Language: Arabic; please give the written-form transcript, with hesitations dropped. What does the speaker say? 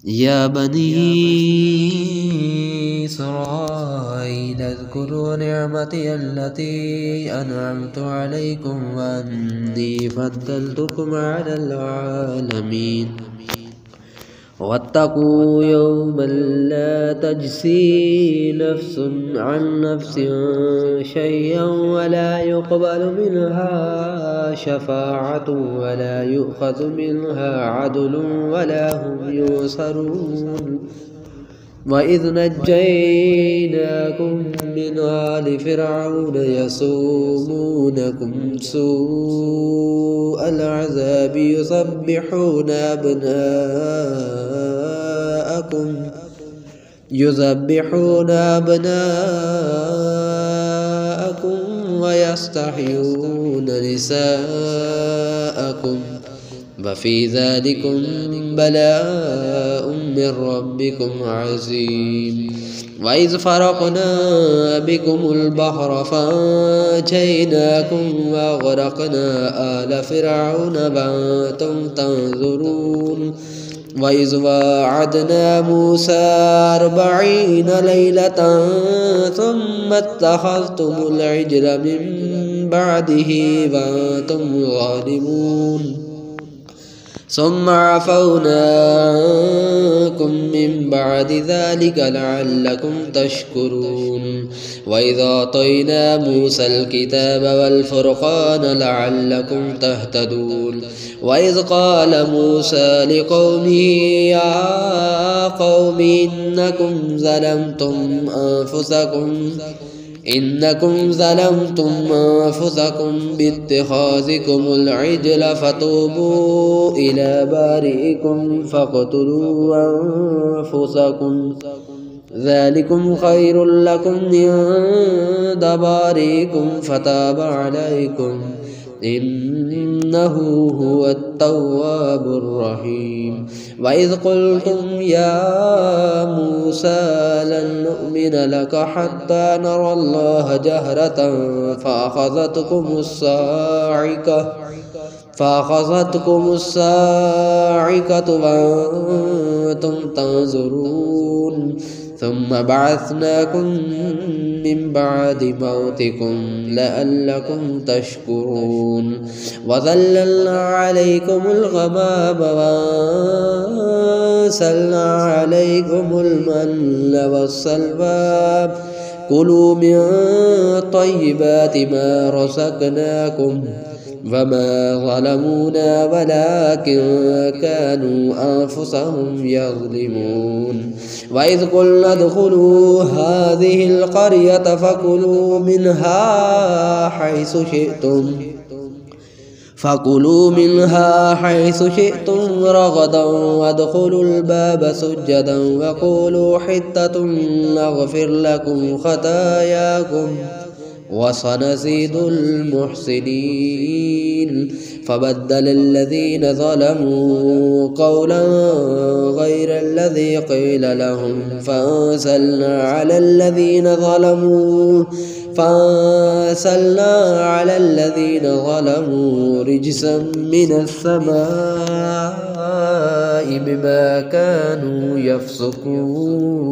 يا بني إسرائيل اذكروا نعمتي التي أنعمت عليكم وأني فضلتكم على العالمين واتقوا يوما لا تجزي نفس عن نفس شيئا ولا يقبل منها شفاعة ولا يؤخذ منها عدل ولا هم ينصرون وإذ نجيناكم من آل فرعون يسومونكم سوء العذاب يذبحون أبناءكم ويستحيون نساءكم وفي ذلكم بلاء من ربكم عظيم وإذ فرقنا بكم البحر فأنجيناكم وأغرقنا آل فرعون وأنتم تنظرون وإذ واعدنا موسى 40 ليلة ثم اتخذتم العجل من بعده وأنتم ظالمون ثم عفونا عنكم من بعد ذلك لعلكم تشكرون وإذ أعطينا موسى الكتاب والفرقان لعلكم تهتدون وإذ قال موسى لقومه يا قوم إنكم ظلمتم أنفسكم باتخاذكم العجل فتوبوا إلى بارئكم فاقتلوا أنفسكم ذلكم خير لكم عند بارئكم فتاب عليكم إنه هو التواب الرحيم وإذ قلتم يا موسى لن نؤمن لك حتى نرى الله جهرة فأخذتكم الصاعقة وأنتم تنظرون ثم بعثناكم من بعد موتكم لعلكم تشكرون وظللنا عليكم الغمام وأنزلنا عليكم المن والسلوى كلوا من طيبات ما رزقناكم وما ظلمونا ولكن كانوا أنفسهم يظلمون وإذ قلنا ادخلوا هذه القرية فكلوا منها حيث شئتم رغدا وادخلوا الباب سجدا وقولوا حطة نغفر لكم خطاياكم وسنزيد المحسنين فبدل الذين ظلموا قولا غير الذي قيل لهم فأنزلنا على الذين ظلموا رجزا من السماء بما كانوا يفسقون.